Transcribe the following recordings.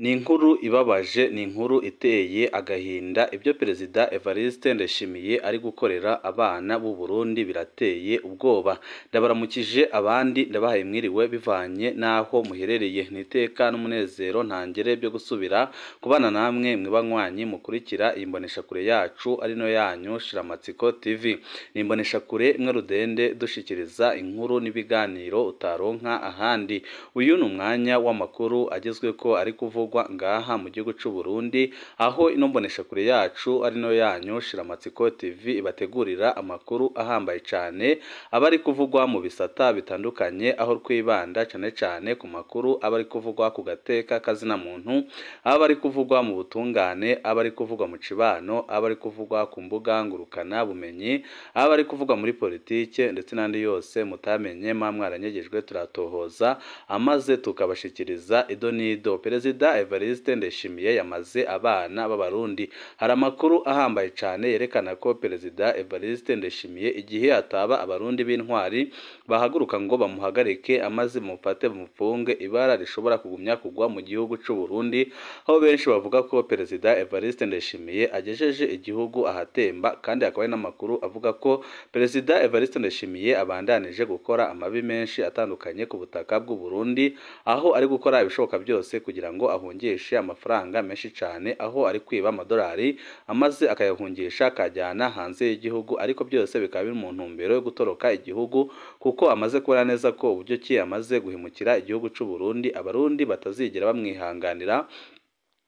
Ni inkuru ibabaje, ni inkuru iteye agahinda. Ibyo Perezida Evariste Ndayishimiye ari gukorera abana b'u Burundi birateye ubwoba. Ndabaramukije abandi ndabahaye mwiriwe bivanye naho muherereye. Niteka n'umunezero ntangere byo gusubira kubana namwe mwibanywanyi mukurikira imbonesha kure yacu ari no yanyu Shiramatsiko TV. Ni imbonesha kure imwe rudende dushikiriza inkuru n'ibiganiro utaronka ahandi. Uyu ni umwanya w'amakuru agezwe ko ari kuvuga ngaha mu gihugu cy'u Burundi, aho inombonesha kure yacu ari no yanyu Shiramatsiko TV ibategurira amakuru ahambaye cyane abari kuvugwa mu bisata bitandukanye, aho twibanda cyane ku makuru abari kuvugwa ku gateka kazina muntu, abari kuvugwa mu butungane, abari kuvugwa mu cibano, abari kuvugwa ku mbuga ngurukana bumenyi, abari kuvugwa muri politike ndetse n'andi yose mutamenye mwaranyegejwe turatohoza amaze tukabashikiriza idonido. Perezida Evariste Ndayishimiye yamaze abana b'Abarundi. Hari amakuru ahambaye cyane yerekana ko Perezida Evariste Ndayishimiye igihe ataba Abarundi b'intwari bahaguruka ngo bamuhagarike amaze mufate mufunge, ibara rishobora kugumya kugwa mu gihugu cy'u Burundi, aho benshi bavuga ko Perezida Evariste Ndayishimiye agejeje igihugu ahatemba, kandi akaba ari n'amakuru avuga ko Perezida Evariste Ndayishimiye abandanije gukora amabi menshi atandukanye ku butaka bw'u Burundi, aho ari gukora ibishoboka byose kugira ngo ahungishe amafaranga menshi cyane, aho ari kwiba amadolari amaze akayahungisha akajyana hanze y'igihugu, ariko byose bikaba biri mu ntumbero yo gutoroka igihugu, kuko amaze kubona neza ko uburyo ki amaze guhemukira igihugu cy'u Burundi Abarundi batazigera bamwihanganira,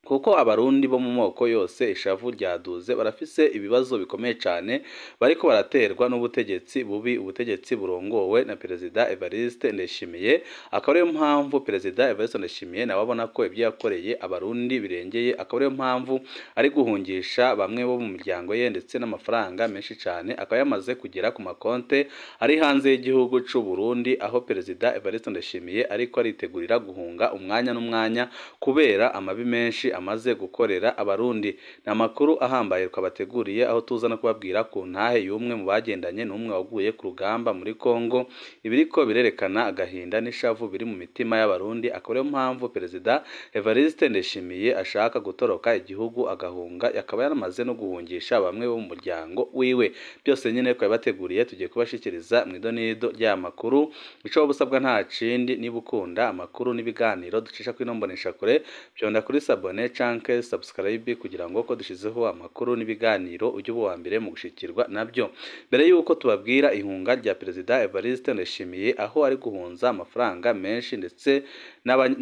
kuko Abarundi bo mu moko yose ishavu ryaduze, barafise ibibazo bikomeye cyane bariko baraterwa n'ubutegetsi bubi, ubutegetsi burongowe na Perezida Evariste Ndayishimiye. Akaba ariyo mpamvu Perezida Evariste Ndayishimiye nawe abona ko ibyo yakoreye Abarundi birengeye, akaba ariyo mpamvu ari guhungisha bamwe bo mu miryango ye ndetse n'amafaranga menshi cyane akaba yamaze kugera ku makonte ari hanze y'igihugu cy'u Burundi, aho Perezida Evariste Ndayishimiye ariko aritegurira guhunga umwanya n'umwanya kubera amabi menshi amaze gukorera Abarundi. Ni amakuru ahambaye twabateguriye, aho tuza no kubabwira ku ntahe y'umwe mu bagendanye n'umwe waguye ku rugamba muri Kongo, ibiriko birerekana agahinda n'ishavu biri mu mitima y'Abarundi. Akaba ariyo mpamvu Perezida Evariste Ndayishimiye ashaka gutoroka igihugu agahunga, akaba yaramaze no guhungisha bamwe bo mu muryango wiwe. Byose nyine twabateguriye tugiye kubashikiriza mu idonido rya makuru. Ico busabwa nta cindi, niba ukunda amakuru n'ibiganiro ducisha kuri nombonesha kure byonda kuri sabone canke subscribe kugira ngo ko dushizeho amakuru n'ibiganiro ujye uwa mbere mu gushikirwa nabyo. Mbere yuko tubabwira ihunga rya Perezida Evariste Ndayishimiye, aho ari guhunza amafaranga menshi ndetse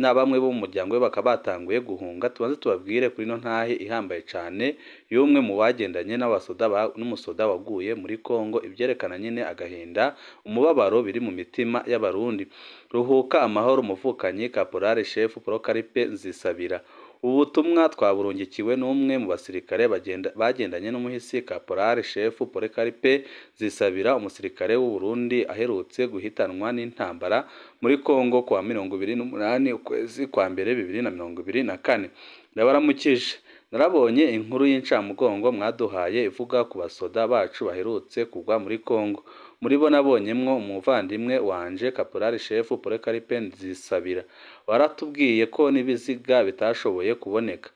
na bamwe bo mu muryango we bakaba batanguye guhunga, tubanze tubabwire kuri no ntahe ihambaye cyane y'umwe mu bagendanye n'umusoda waguye muri Kongo, ibyerekana nyine agahinda umubabaro biri mu mitima y'Abarundi. Ruhuka amahoro umuvukanyi Caporal Chef Prokaripe Nzisabira. Ubutumwa twaburungikiwe n'umwe mu basirikare bagendanye n'umuhisi Caporal Chef Prokaripe Nzisabira, umusirikare w'u Burundi aherutse guhitanwa n'intambara muri Kongo kwa 28 ukwezi kwa mbere 2024. Ndabaramukije. Narabonye inkuru y'incamugongo mwaduhaye ivuga ku basoda bacu baherutse kugwa muri Kongo. Muri bo nabonyemwo umuvandimwe wanje Caporal Chef Prokaripe Nzisabira. Waratubwiye ko nibiziga bitashoboye kuboneka.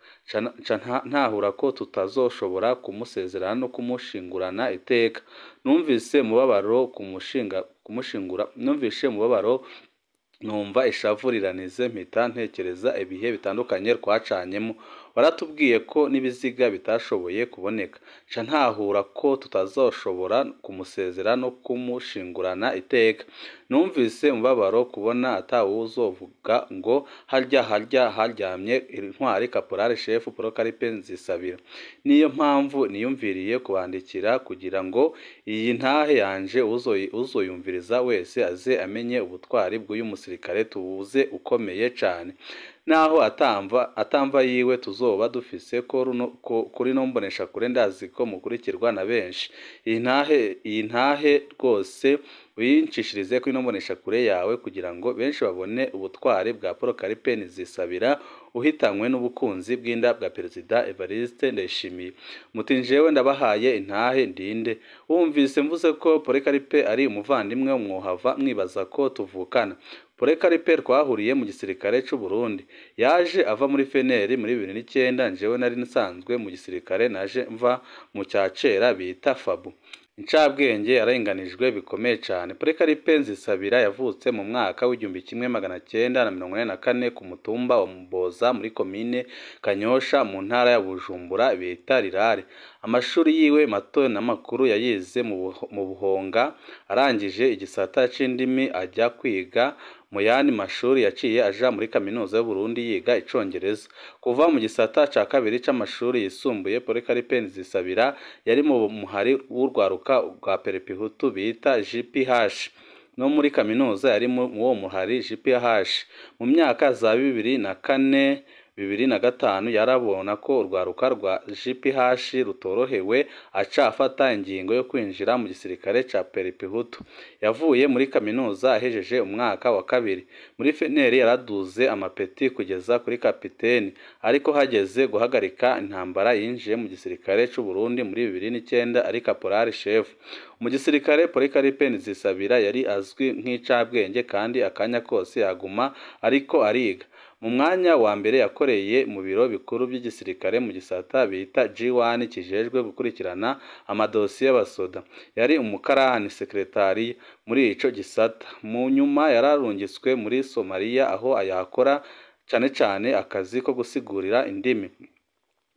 Ntahura ko tutazoshobora kumusezerana no kumushingurana iteka. Numvise mubabaro numva ishavu riranize, mpita ntekereza ibihe bitandukanye twacanyemo. Waratubwiye ko nibiziga bitashoboye kuboneka. Ntahura ko tutazoshobora kumusezera no kumushingurana iteka. Numvise umubabaro kubona atawuzovuga ngo haryamye intwari Caporal Chef Prokaripe Nzisabira. Niyo mpamvu niyumviriye kubandikira kugira ngo iyi ntahe yanje uzoyumviriza wese aze amenye ubutwari bw'uyu musirikare tubuze ukomeye cyane. Naho atamva yiwe tuzoba dufise ko kuri nombonesha kure ndazi ko mukurikirwa na benshi. Iyi ntahe rwose wincishirize kuri nombonesha kure yawe kugira ngo benshi babone ubutwari bwa Prokaripe Nzisabira uhitanywe n'ubukunzi bw'inda bwa Perezida Evariste Ndayishimiye. Muti njewe ndabahaye intahe ndinde. Wumvise mvuze ko Prokaripe ari umuvandimwe w'umwohava mwibaza ko tuvukana. Porekaripe twahuriye mu gisirikare cy'u Burundi yaje ava muri feneri muri 2009 njewe nari nsanzwe mu gisirikare naje mva mu cyacera bita Fabu incabwenge yarenganijwe bikomeye cyane. Porekaripe Nzisabira yavutse mu mwaka w'1944 ku mutumba wa Muboza muri komine Kanyosha mu ntara ya Bujumbura bita Rirare. Amashuri yiwe mato n'amakuru yayize mu Buhonga, arangije igisata c'indimi ajya kwiga mu yandi mashuri yaciye aja muri kaminuza y'u Burundi yiga icongereza. Kuva mu gisata ca kabiri c'amashuri yisumbuye Porekaripe Nzisabira yari mu muhari w'urwaruka rwa Perepihutu bita JPH no muri kaminuza yari mu uwo muhari JPH. Mu myaka za 2004 2005 yarabona ko urwaruka rwa JPH rutorohewe aca afata ingingo yo kwinjira mu gisirikare ca Perepihutu. Yavuye muri kaminuza ahejeje umwaka wa kabiri. Muri feneri yaraduze amapeti kugeza kuri kapiteni, ariko hageze guhagarika intambara yinjiye mu gisirikare cy'u Burundi muri 2009 ari kaporari chef. Mu gisirikare Porekaripe Nzisabira yari azwi nk'icabwenge kandi akanya kose yaguma ariko ariga. Mu mwanya wa mbere yakoreye mu biro bikuru by'igisirikare mu gisata bita G1 kijejwe gukurikirana amadosiye y'abasoda. Yari umukarani sekretari muri ico gisata. Mu nyuma yararungiswe muri Somalia aho ayakora cyane akazi ko gusigurira indimi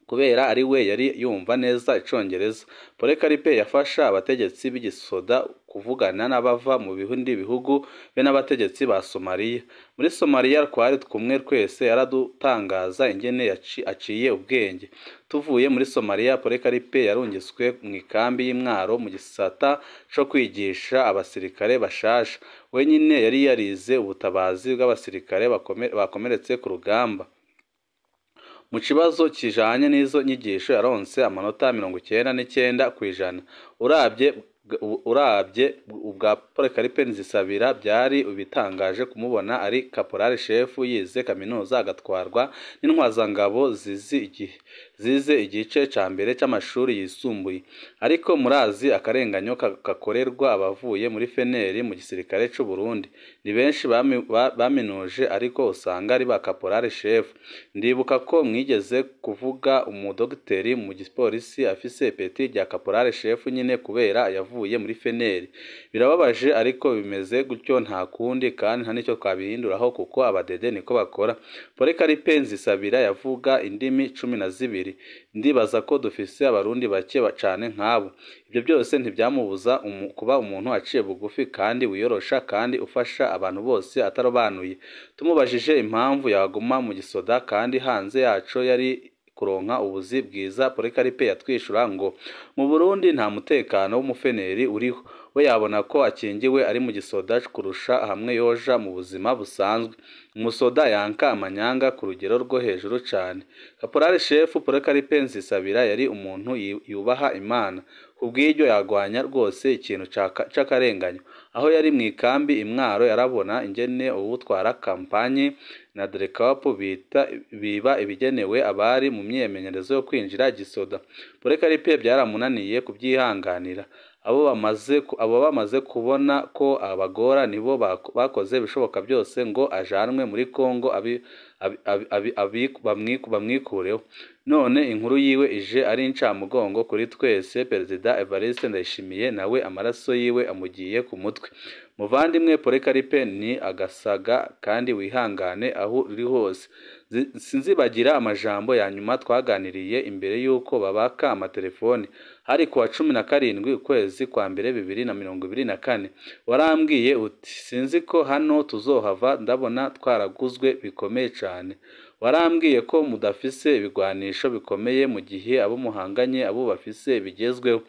kubera ari we yari yumva neza icongereza. Porekaripe yafasha abategetsi b'igisoda kuvugana n'abava mu bihindi bihugu be n'abategetsi ba Somalia. Muri Somalia twari kumwe twese yaradutangaza ingene aciye ubwenge. Tuvuye muri Somalia Porekaripe yarungiswe mu ikambi y'Imwaro mu gisata cyo kwigisha abasirikare bashasha. Wenyine yari yarize ubutabazi bw'abasirikare bakomeretse ku rugamba. Mu kibazo kijanye n'izo nyigisho yaronse amanota 99%. Urabye ubwa Porekaripe Nzisabira byari ubitangaje kumubona ari kaporari chef yize kaminuza agatwarwa n'intwazangabo zize igice ca mbere c'amashuri yisumbuye. Ariko murazi akarenganyo kakorerwa abavuye muri feneri mu gisirikare cy'u Burundi. Ni benshi baminuje ariko usanga ari ba kaporari chef. Ndibuka ko mwigeze kuvuga umudogiteri mu gipolisi afise peti rya kaporari chef nyine kubera yavuye muri feneri. Birababaje ariko bimeze gutyo nta kundi kandi nta nicyo twabihinduraho kuko abadede niko bakora. Porekaripe Nzisabira yavuga indimi 12. Ndibaza ko dufise abarundi bake cyane nkabo. Ibyo byose ntibyamubuza kuba umuntu aciye bugufi kandi wiyorosha kandi ufasha abantu bose atarobanuye. Tumubajije impamvu yaguma mu gisoda kandi hanze yaco yari kuronka ubuzi bwiza, Porekaripe yatwishura ngo mu Burundi nta mutekano w'umufeneri uriho. We yabona ko akingiwe ari mu gisoda kurusha hamwe yoja mu buzima busanzwe. Umusoda yanka amanyanga ku rugero rwo hejuru cyane. Kaporari chef Porekaripe Nzisabira yari umuntu yubaha Imana. Kubw'iryo yagwanya rwose ikintu c'akarenganyo. Aho yari mu ikambi Imwaro yarabona ingene ubutwara kampanye na Drekapo biba ibigenewe abari mu myemenyerezo yo kwinjira gisoda. Porekaripe byaramunaniye kubyihanganira. Abo bamaze kubona ko abagora nibo bakoze bishoboka byose ngo ajanwe muri Kongo bamwikureho. None inkuru yiwe ije ari incamugongo kuri twese. Perezida Evariste Ndayishimiye nawe amaraso yiwe amugiye ku mutwe. Muvandimwe Porekaripe ni agasaga kandi wihangane aho uri hose. Sinzibagira amajambo ya nyuma twaganiriye imbere yuko babaka amatelefoni. Hari kuwa 17 ukwezi kwa mbere 2024. Warambwiye uti sinzi ko hano tuzohava ndabona twaraguzwe bikomeye cyane. Warambwiye ko mudafise ibigwanisho bikomeye mu gihe abo muhanganye abo bafise bigezweho.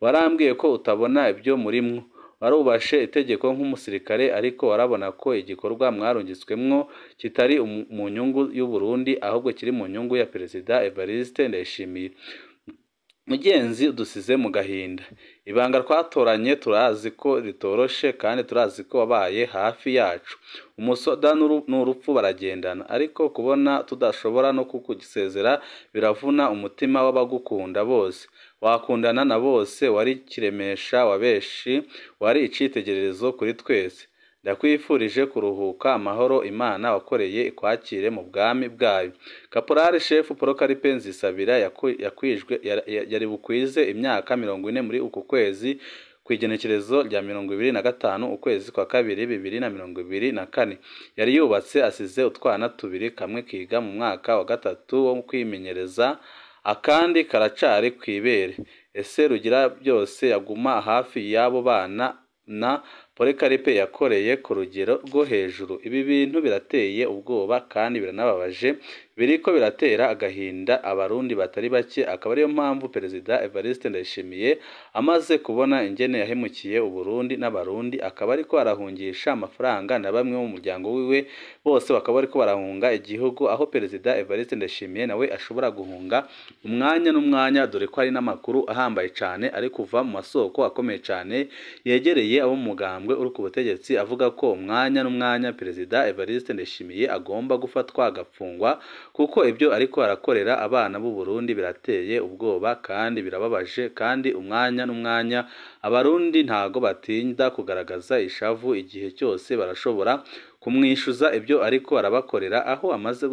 Warambwiye ko utabona ibyo murimwo. Warubashe itegeko nk'umusirikare ariko warabona ko igikorwa mwarungitswemwo kitari mu nyungu y'u Burundi ahubwo kiri mu nyungu ya Perezida Evariste Ndayishimiye. Mugenzi udusize mu gahinda. Ibanga twatoranye turazi ko ritoroshe kandi turazi ko wabaye hafi yacu. Umusoda n'urupfu baragendana, ariko kubona tudashobora no kukugisezera biravuna umutima w'abagukunda bose. Wakundana na bose, wari kiremesha wa beshi, wari icitegererezo kuri twese. ndakwifurije kuruhuka amahoro, Imana wakoreye ikwakire mu bwami bwayo. Kaporali Shefu Paul Karipe Nzisabira yari bukwize imyaka 40 muri uku kwezi kwigenekerezo rya 25 ukwezi kwa kabiri 2024. Yari yubatse asize utwana tubiri, kamwe kiga mu mwaka wa gatatu wo kwimenyereza, akandi karacari kwibere. Ese rugira byose yaguma hafi y'abo bana na Paul Karipe yakoreye ku rugero rwo hejuru. Ibi bintu birateye ubwoba kandi biranababaje, biriko biratera agahinda abarundi batari bake. Akaba ariyo mpamvu Perezida Evariste Ndayishimiye amaze kubona ingene yahemukiye Uburundi n'abarundi, akaba ariko arahungisha amafaranga na bamwe mu muryango wiwe, bose bakaba ariko barahunga igihugu, aho Perezida Evariste Ndayishimiye nawe ashobora guhunga umwanya n'umwanya, dore ko hari n'amakuru ahambaye cyane ari kuva mu masoko akomeye cyane yegereye abo mu mugambwe uri ku butegetsi, avuga ko umwanya n'umwanya Perezida Evariste Ndayishimiye agomba gufatwa agapfungwa, kuko ibyo ariko arakorera abana b'u Burundi birateye ubwoba kandi birababaje. Kandi umwanya n'umwanya abarundi ntago batinda kugaragaza ishavu, igihe cyose barashobora kumwishuza ibyo ariko arabakorera, aho amaze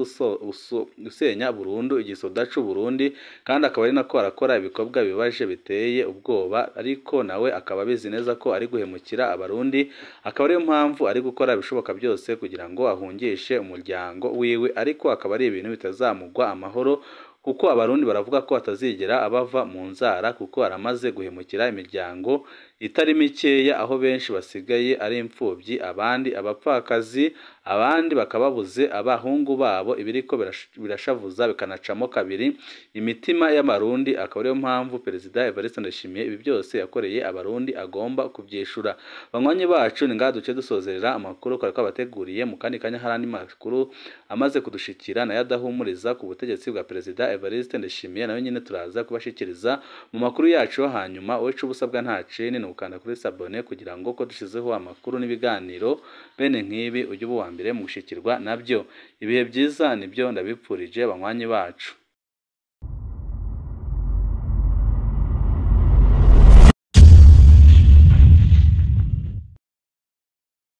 gusenya burundu igisoda cy'u Burundi, kandi akaba ari nako arakora ibikorwa bibaje biteye ubwoba, ariko nawe akaba abizi neza ko ari guhemukira abarundi. Akaba ariyo mpamvu ari gukora ibishoboka byose kugira ngo ahungishe umuryango wiwe, ariko akaba ari ibintu bitazamugwa amahoro, kuko abarundi baravuga ko atazigera abava mu nzara, kuko aramaze guhemukira imiryango itari mikeya, aho benshi basigaye ari imfubyi, abandi abapfakazi, abandi bakababuze abahungu babo. Ibiriko birashavuza bikanacamo kabiri imitima y'abarundi. Akaba ariyo mpamvu Perezida Evariste Ndayishimiye ibi byose yakoreye abarundi agomba kubyishura. Banywanyi bacu, ni ngaha duce dusozerera amakuru twari twabateguriye. Mu kandi kanya hari andi makuru amaze kudushikira nayo adahumuriza ku butegetsi bwa Perezida Evariste Ndayishimiye, nayo nyine turaza kubashikiriza mu makuru yacu. Hanyuma wowe ubusabwa nta cini ni ukanda kuri sabone, kugira ngo ko dushizeho amakuru n'ibiganiro bene nk'ibi ujye uba uwa mbere mu gushikirwa nabyo. Ibihe byiza nibyo ndabipfurije banywanyi bacu.